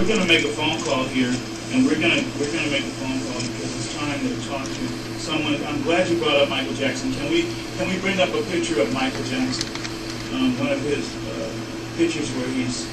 we're gonna make a phone call here, and we're gonna make a phone call because it's time to talk to someone. I'm glad you brought up Michael Jackson. Can we bring up a picture of Michael Jackson? One of his pictures where he's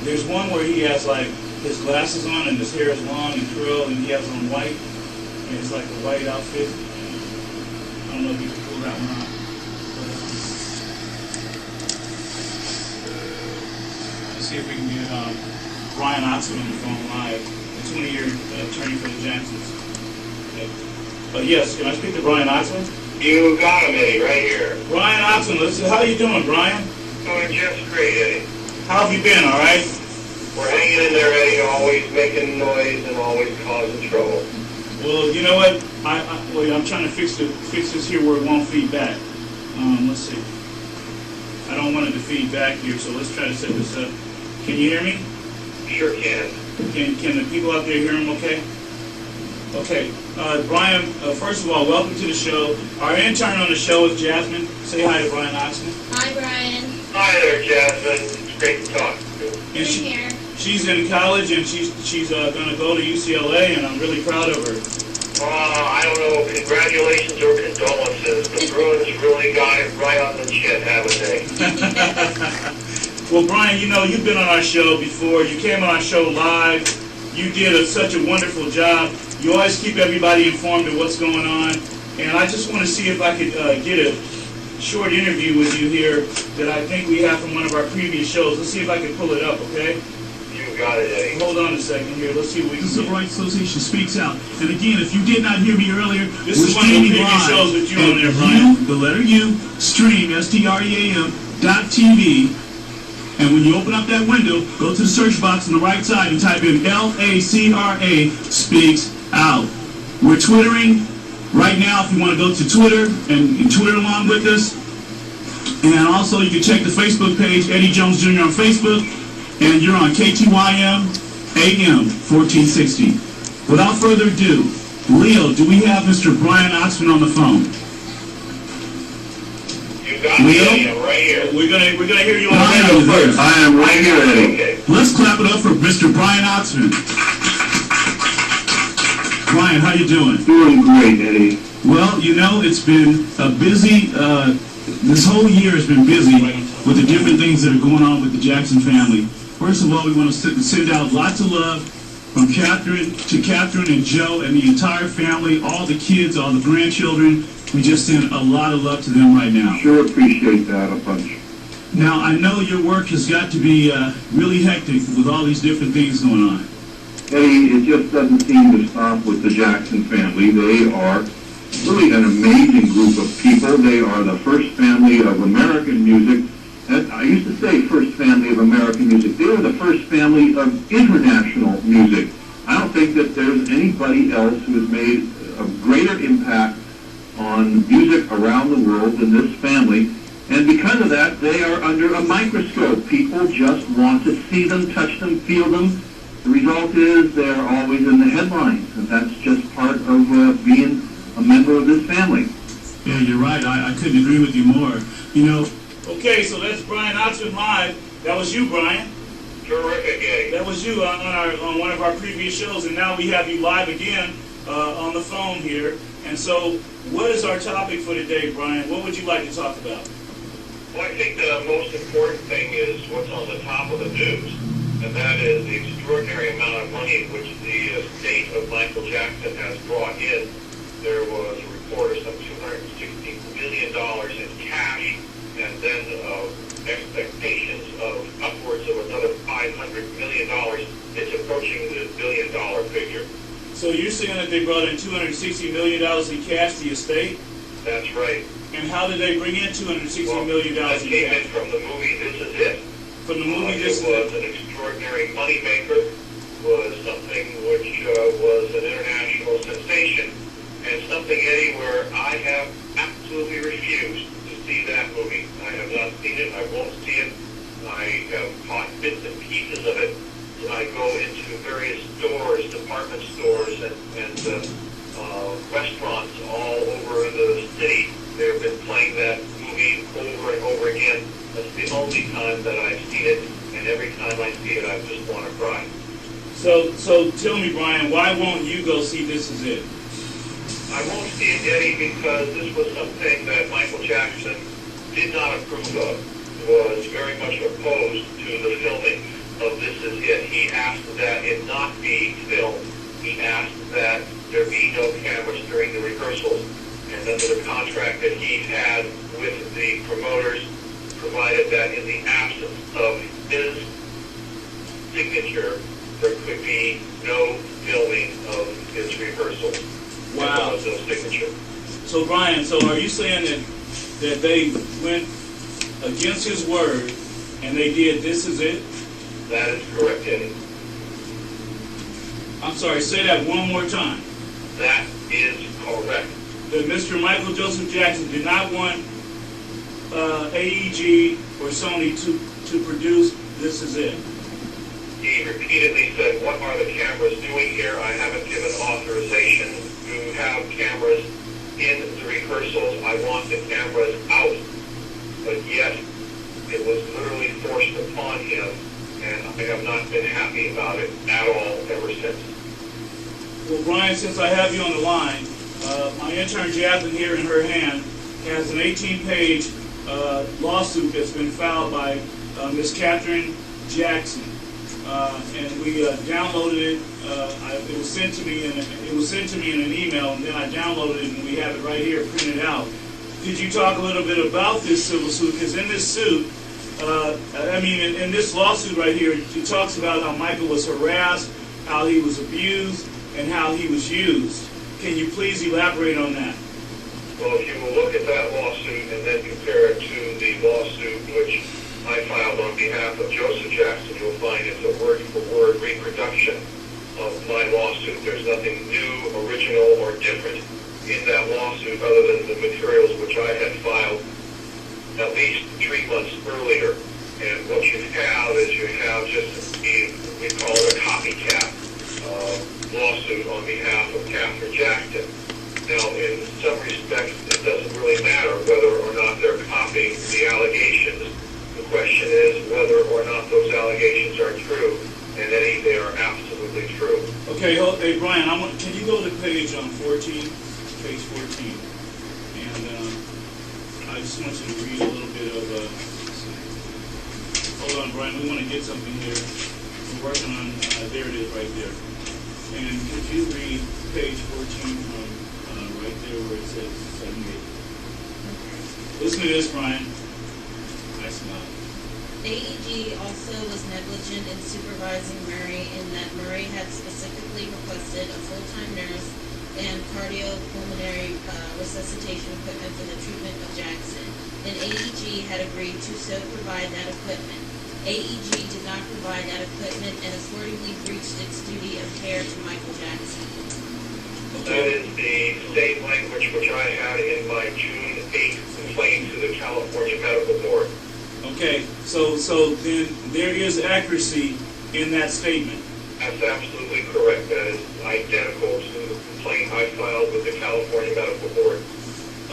there's one where he has like his glasses on and his hair is long and curled and he has on white and it's like a white outfit. I don't know if you can pull that one out. Let's see if we can get Brian Oxman on the phone live, the 20-year attorney for the Jacksons. Yes, can I speak to Brian Oxman? You got him, Eddie, right here. Brian Oxman, how you doing, Brian? Doing just great, Eddie. How have you been, all right? We're hanging in there, Eddie, always making noise and always causing trouble. Well, you know what? I'm trying to fix this here where it won't feed back. Let's see. I don't want it to feed back here, so let's try to set this up. Can you hear me? Sure can. Can the people out there hear him okay? Okay. Brian, first of all, welcome to the show. Our intern on the show is Jasmine. Say hi to Brian Oxman. Hi, Brian. Hi there, Jasmine. It's great to talk to you. And here. She's in college, and she's going to go to UCLA, and I'm really proud of her. I don't know, congratulations or condolences. The Bruins really got it right on the chin, haven't they? Well, Brian, you know, you've been on our show before. You came on our show live. You did such a wonderful job. You always keep everybody informed of what's going on. And I just want to see if I could get a short interview with you here that I think we have from one of our previous shows. Let's see if I can pull it up, okay? You got it, Eddie. Hold on a second here. Let's see what we can The Civil Rights Association speaks out. And again, if you did not hear me earlier, this we're is one of the streaming previous live shows with you on there, at Brian. the letter U, stream, STREAM.TV. And when you open up that window, go to the search box on the right side and type in LACRA Speaks Out. We're Twittering right now if you want to go to Twitter and Twitter along with us. And also you can check the Facebook page, Eddie Jones Jr. on Facebook. And you're on KTYM AM 1460. Without further ado, Leo, do we have Mr. Brian Oxman on the phone? You got me, Eddie. I'm right here. We're gonna hear you on the Brian, radio first. I am right here, Eddie. Okay. Let's clap it up for Mr. Brian Oxman. Brian, how you doing? Doing great, Eddie. Well, you know, it's been a busy, this whole year has been busy with the different things that are going on with the Jackson family. First of all, we want to send out lots of love from Catherine and Joe and the entire family, all the kids, all the grandchildren. We just send a lot of love to them right now. Sure appreciate that a bunch. Now, I know your work has got to be really hectic with all these different things going on. Eddie, it just doesn't seem to stop with the Jackson family. They are really an amazing group of people. They are the first family of American music. And I used to say first family of American music. They are the first family of international music. I don't think that there's anybody else who has made a greater impact on music around the world than this family. And because of that, they are under a microscope. People just want to see them, touch them, feel them. The result is they're always in the headlines, and that's just part of being a member of this family. Yeah, you're right. I couldn't agree with you more. You know. Okay, so that's Brian Oxman live. That was you, Brian. Terrific, Eddie. That was you on one of our previous shows, and now we have you live again on the phone here. And so, what is our topic for today, Brian? What would you like to talk about? Well, I think the most important thing is what's on the top of the news, and that is the extraordinary amount of money which the estate of Michael Jackson has brought in. There was a report of some $260 million in cash, and then expectations of upwards of another $500 million. It's approaching the billion-dollar figure. So you're saying that they brought in $260 million in cash to the estate? That's right. And how did they bring in $260 million in That came in cash? from the movie This Is It. From the movie This Is It was It? an extraordinary moneymaker, was something which was an international sensation, and something, Eddie, where I have absolutely refused to see that movie. I have not seen it. I won't see it. I have caught bits and pieces of it. I go into various stores, department stores, and restaurants all over the city. They've been playing that movie over and over again. That's the only time that I've seen it, and every time I see it, I just want to cry. So tell me, Brian, why won't you go see This Is It? I won't see it, Eddie, because this was something that Michael Jackson did not approve of, was very much opposed to the filming of This Is It. He asked that it not be filmed. He asked that there be no cameras during the rehearsals, and under the contract that he had with the promoters, provided that in the absence of his signature, there could be no filming of his rehearsal. Wow. No signature. So Brian, so are you saying that they went against his word and they did This Is It? That is correct, Eddie. I'm sorry, say that one more time. That is correct. That Mr. Michael Joseph Jackson did not want AEG or Sony to produce This Is It. He repeatedly said, what are the cameras doing here? I haven't given authorization to have cameras in the rehearsals. I want the cameras out. But yet, it was literally forced upon him, and I have not been happy about it at all ever since. Well, Brian, since I have you on the line, my intern Jacqueline here in her hand has an 18-page lawsuit that's been filed by Miss Catherine Jackson. And we downloaded it. It was sent to me in an email, and then I downloaded it, and we have it right here printed out. Could you talk a little bit about this civil suit? Because in this suit, in this lawsuit right here, it talks about how Michael was harassed, how he was abused, and how he was used. Can you please elaborate on that? Well, if you will look at that lawsuit and then compare it to the lawsuit which I filed on behalf of Joseph Jackson, you'll find it's a word-for-word reproduction of my lawsuit. There's nothing new, original, or different in that lawsuit other than the materials which I had filed at least 3 months earlier. And what you have is just we call it a copycat lawsuit on behalf of Catherine Jackson. Now, in some respects, it doesn't really matter whether or not they're copying the allegations. The question is whether or not those allegations are true, and Eddie, they are absolutely true. Okay, hey Brian, can you go to page 14, page 14, and I just want you to read a little bit of. Hold on, Brian, we want to get something here. We're working on. There it is, right there. And could you read page 14 from right there where it says 78? Listen to this, Brian. I smile. AEG also was negligent in supervising Murray in that Murray had specifically requested a full-time nurse and cardiopulmonary resuscitation equipment for the treatment of Jackson, and AEG had agreed to so provide that equipment. AEG did not provide that equipment and accordingly breached its duty of care to Michael Jackson. That is the same language which I had in my June 8th complaint to the California Medical Board. Okay, so then there is accuracy in that statement. That's absolutely correct. That is identical to the complaint I filed with the California Medical Board.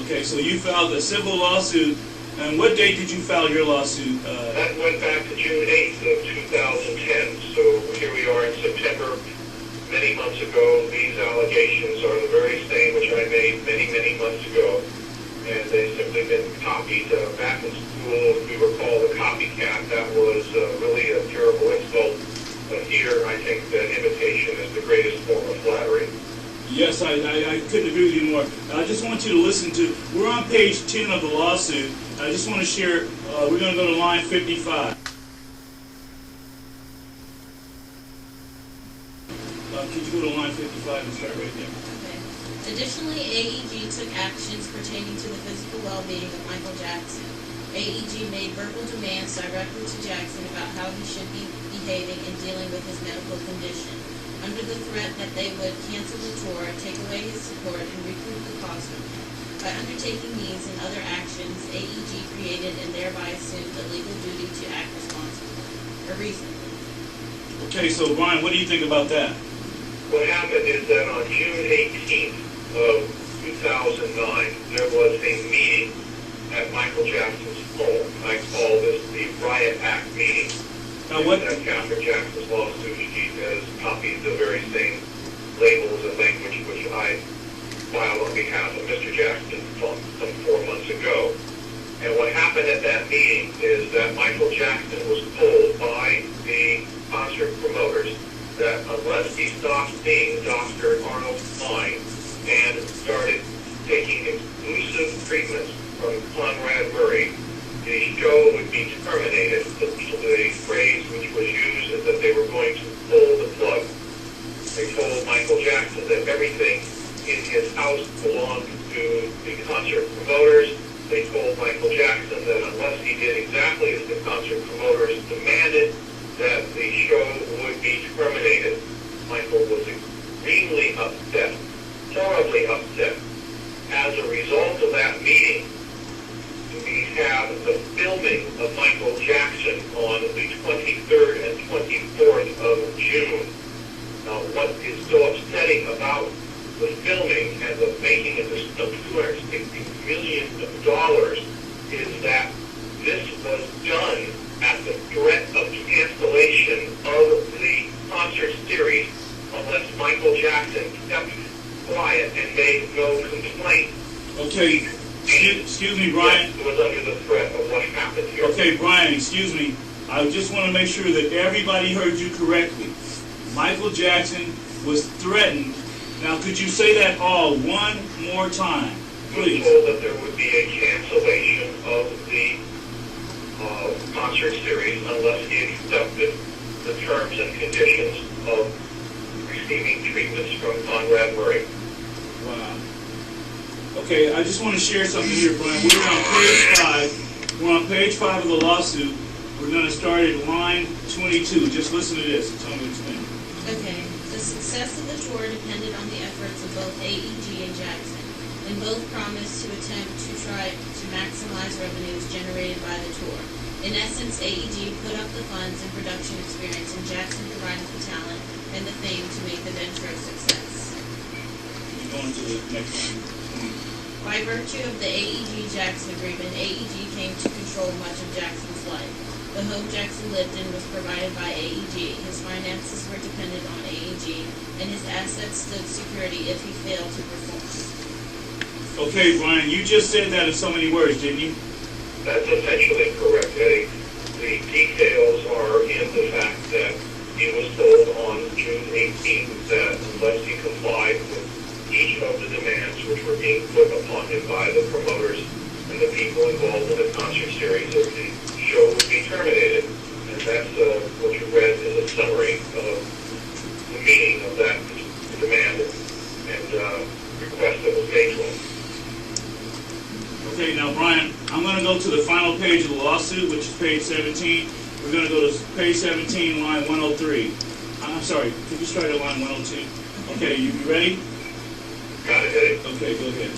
Okay, so you filed a civil lawsuit, and what date did you file your lawsuit? That went back to June 8th of 2010, so here we are in September. Many months ago, these allegations are the very same which I made many months ago, and they've simply been copied back in school. If we recall the copycat, that was really a terrible insult. But here, I think that imitation is the greatest form of flattery. Yes, I couldn't agree with you more. I just want you to listen to, we're on page 10 of the lawsuit. I just want to share, we're going to go to line 55. Could you go to line 55 and start right there? Okay. Additionally, AEG took actions pertaining to the physical well-being of Michael Jackson. AEG made verbal demands directly to Jackson about how he should be behaving and dealing with his medical condition, under the threat that they would cancel the tour, take away his support, and recoup the cost from him. By undertaking these and other actions, AEG created and thereby assumed the legal duty to act responsibly, or reasonably. Okay, so Brian, what do you think about that? What happened is that on June 18th of 2009, there was a meeting at Michael Jackson's home. I call this the Riot Act meeting. Now what? That Catherine Jackson's lawsuit, she has copied the very same labels and language which I filed on behalf of Mr. Jackson some 4 months ago. And what happened at that meeting is that Michael Jackson was told by the concert promoters that unless he stopped seeing Dr. Arnold Klein and started taking exclusive treatments from Conrad Murray, the show would be terminated. The phrase which was used is that they were going to pull the plug. They told Michael Jackson that everything in his house belonged to the concert promoters. They told Michael Jackson that unless he did exactly as the concert promoters demanded, that the show would be terminated. Michael was extremely upset, horribly upset. As a result of that meeting, we have the filming of Michael Jackson on the 23rd and 24th of June. Now, what is so upsetting about the filming and the making of this $260 million is that this was done at the threat of cancellation of the concert series unless Michael Jackson kept quiet and made no complaint. Okay, excuse me, Brian. It was under the threat of what happened here. Okay, Brian, excuse me. I just want to make sure that everybody heard you correctly. Michael Jackson was threatened. Now, could you say that all one more time, He please? was told that there would be a cancellation of the concert series unless he accepted the terms and conditions of receiving treatments from Conrad Murray. Wow. Okay, I just want to share something here, Brian. We're on page 5. We're on page 5 of the lawsuit. We're going to start at line 22. Just listen to this. Tell me what's going on. Okay. The success of the tour depended on the efforts of both AEG and Jackson, and both promised to attempt to try to maximize revenues generated by the tour. In essence, AEG put up the funds and production experience, and Jackson provided the talent and the fame to make the venture a success. Can you go on to the next one? By virtue of the AEG-Jackson agreement, AEG came to control much of Jackson's life. The home Jackson lived in was provided by AEG. His finances were dependent on AEG, and his assets stood security if he failed to perform. Okay, Brian, you just said that in so many words, didn't you? That's essentially correct, Eddie. The details are in the fact that he was told on June 18th that unless he complied with each of the demands which were being put upon him by the promoters and the people involved in the concert series, that the show would be terminated. And that's what you read is a summary of the meaning of that demand and request that was made to him. Okay, now, Brian, I'm going to go to the final page of the lawsuit, which is page 17. We're going to go to page 17, line 103. I'm sorry, could you start at line 102? Okay, you ready? Got it, Eddie. Okay, go ahead.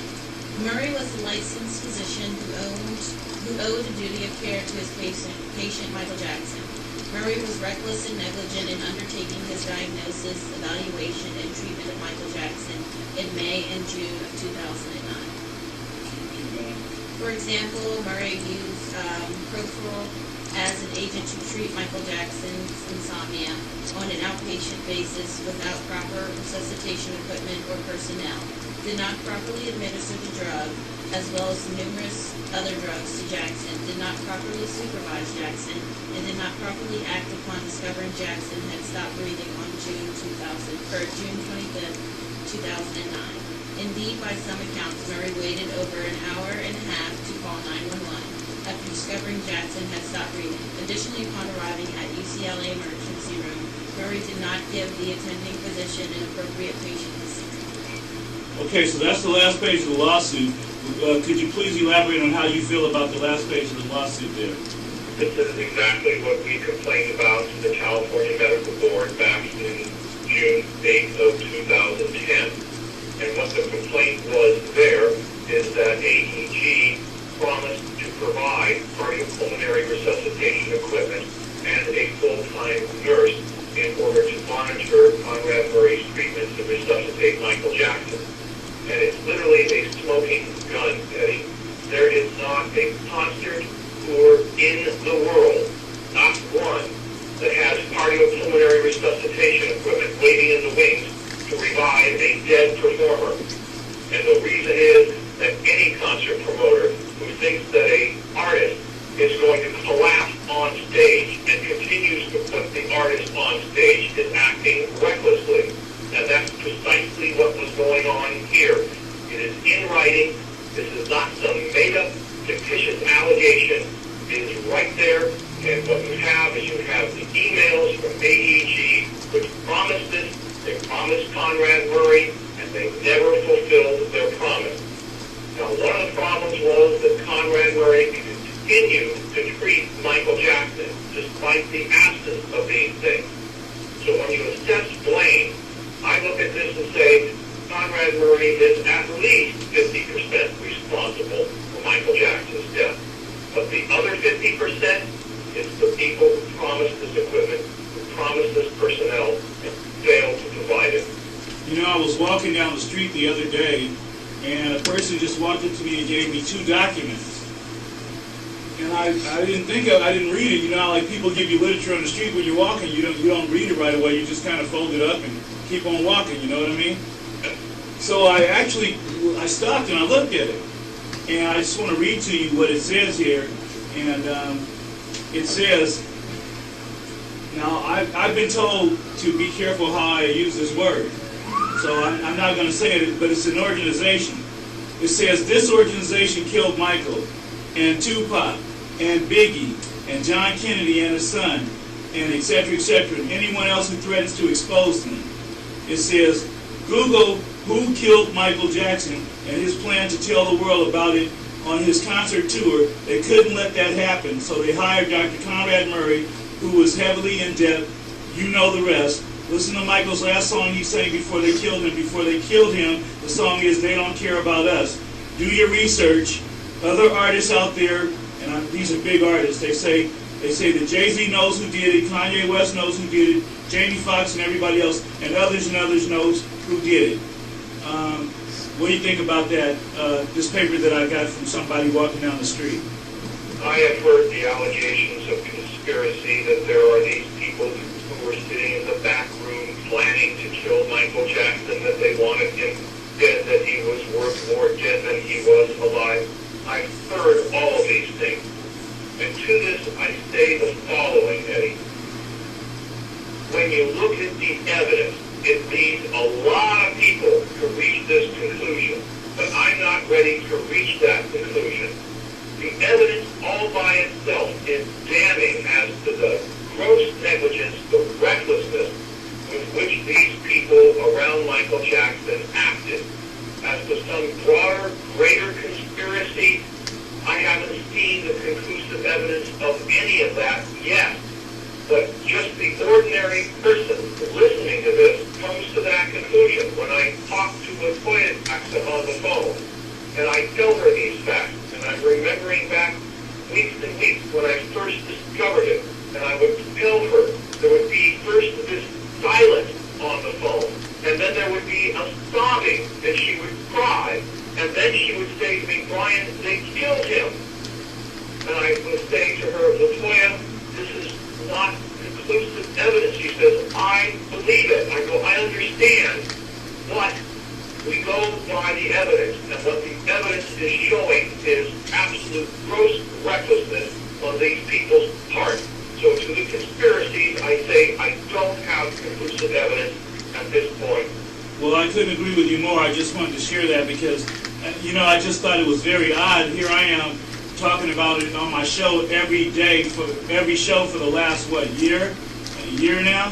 Murray was a licensed physician who owed a duty of care to his patient Michael Jackson. Murray was reckless and negligent in undertaking his diagnosis, evaluation, and treatment of Michael Jackson in May and June of 2009. For example, Murray used propofol as an agent to treat Michael Jackson's insomnia on an outpatient basis without proper resuscitation equipment or personnel, did not properly administer the drug, as well as numerous other drugs to Jackson, did not properly supervise Jackson, and did not properly act upon discovering Jackson had stopped breathing on June 25th, 2009. Indeed, by some accounts, Murray waited over an hour and a half to call 911 after discovering Jackson had stopped breathing. Additionally, upon arriving at UCLA emergency room, Murray did not give the attending physician an appropriate patient history. Okay, so that's the last page of the lawsuit. Could you please elaborate on how you feel about the last page of the lawsuit there? This is exactly what we complained about to the California Medical Board back in June 8th of 2010. And what the complaint was there is that AEG promised to provide cardiopulmonary resuscitation equipment and a full-time nurse in order to monitor Conrad Murray's treatment to resuscitate Michael Jackson. And it's literally a smoking gun, Eddie. There is not a concert tour in the world, not one, that beside a dead performer. And the reason is that any concert promoter who thinks that an artist is going to collapse on stage and continues to put the artist on stage is acting recklessly. And that's precisely what was going on here. It is in writing. This is not some made-up, fictitious allegation. It is right there. And what you have is you have the emails from AEG, which promised this. They promised Conrad Murray, and they never fulfilled their promise. Now, one of the problems was that Conrad Murray continued to treat Michael Jackson despite the absence of these things. So when you assess blame, I look at this and say Conrad Murray is at least 50% responsible for Michael Jackson's death. But the other 50%, it's the people who promised this equipment, who promised this personnel, and failed to provide it. You know, I was walking down the street the other day, and a person just walked up to me and gave me 2 documents. And I didn't read it. You know, like people give you literature on the street when you're walking, you don't read it right away. You just kind of fold it up and keep on walking. You know what I mean? So I stopped and I looked at it, and I just want to read to you what it says here. And it says, now I've been told to be careful how I use this word, so I'm not going to say it, but it's an organization. It says, this organization killed Michael and Tupac and Biggie and John Kennedy and his son, and et cetera, and anyone else who threatens to expose them. It says, Google who killed Michael Jackson and his plan to tell the world about it on his concert tour. They couldn't let that happen, so they hired Dr. Conrad Murray, who was heavily in debt. You know the rest. Listen to Michael's last song he sang before they killed him. Before they killed him, the song is They Don't Care About Us. Do your research. Other artists out there, and these are big artists, they say that Jay-Z knows who did it, Kanye West knows who did it, Jamie Foxx and everybody else, and others knows who did it. What do you think about that, this paper that I got from somebody walking down the street? I have heard the allegations of conspiracy that there are these people who were sitting in the back room planning to kill Michael Jackson, that they wanted him dead, that he was worth more dead than he was alive. I've heard all of these things. And to this I say the following, Eddie. When you look at the evidence, it leads a lot of people to reach this conclusion, but I'm not ready to reach that conclusion. The evidence all by itself is damning as to the gross negligence, the recklessness with which these people around Michael Jackson acted. As to some broader, greater conspiracy, I haven't seen the conclusive evidence of any of that yet. But just the ordinary person listening to this comes to that conclusion. When I talk to Latoya Jackson on the phone, and I tell her these facts, and I'm remembering back weeks and weeks when I first discovered it, and I would tell her there would be first this silence on the phone, and then there would be a sobbing, and she would cry, and then she would say to me, Brian, they killed him. And I would say to her, Latoya, this is not conclusive evidence. She says, I believe it. I go, I understand, but we go by the evidence, and what the evidence is showing is absolute gross recklessness on these people's part. So to the conspiracies, I say I don't have conclusive evidence at this point. Well, I couldn't agree with you more. I just wanted to share that because, you know, I just thought it was very odd. Here I am talking about it on my show every day, for every show for the last, year? A year now?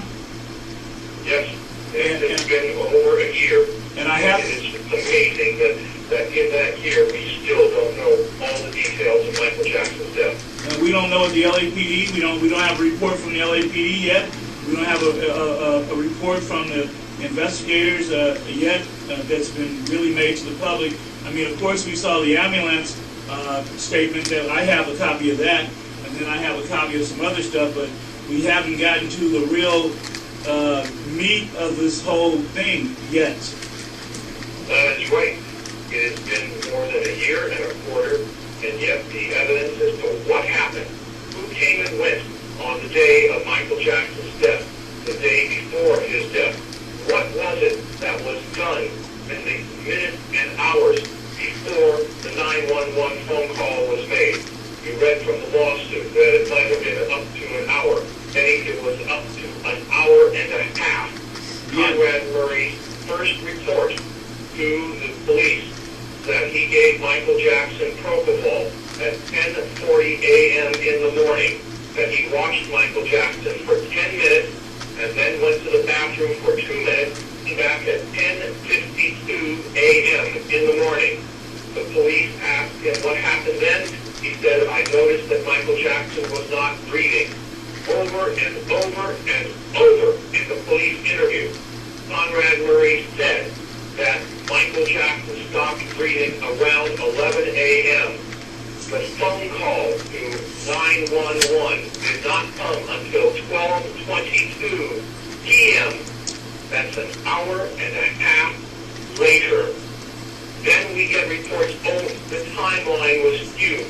Yes, it's been over a year. And I have... It's amazing that in that year we still don't know all the details of Michael Jackson's death. And we don't know what the LAPD, we don't have a report from the LAPD yet. We don't have a report from the investigators yet that's been really made to the public. I mean, of course, we saw the ambulance statement. That I have a copy of that, and then I have a copy of some other stuff, but we haven't gotten to the real meat of this whole thing yet. That's right. It has been more than a year and a quarter, and yet the evidence as to what happened, who came and went on the day of Michael Jackson's death, the day before his death, what was it that was hour and a half. Conrad Murray's first report to the police that he gave Michael Jackson propofol at 10:40 a.m. in the morning, that he watched Michael Jackson for 10 minutes and then went to the bathroom for 2 minutes, back at 10:52 a.m. in the morning. The police asked him what happened then. He said, I noticed that Michael Jackson was not breathing. Over and over and over in the police interview, Conrad Murray said that Michael Jackson stopped breathing around 11 a.m. The phone call to 911 did not come until 12:22 p.m. That's an hour and a half later. Then we get reports, the timeline was skewed.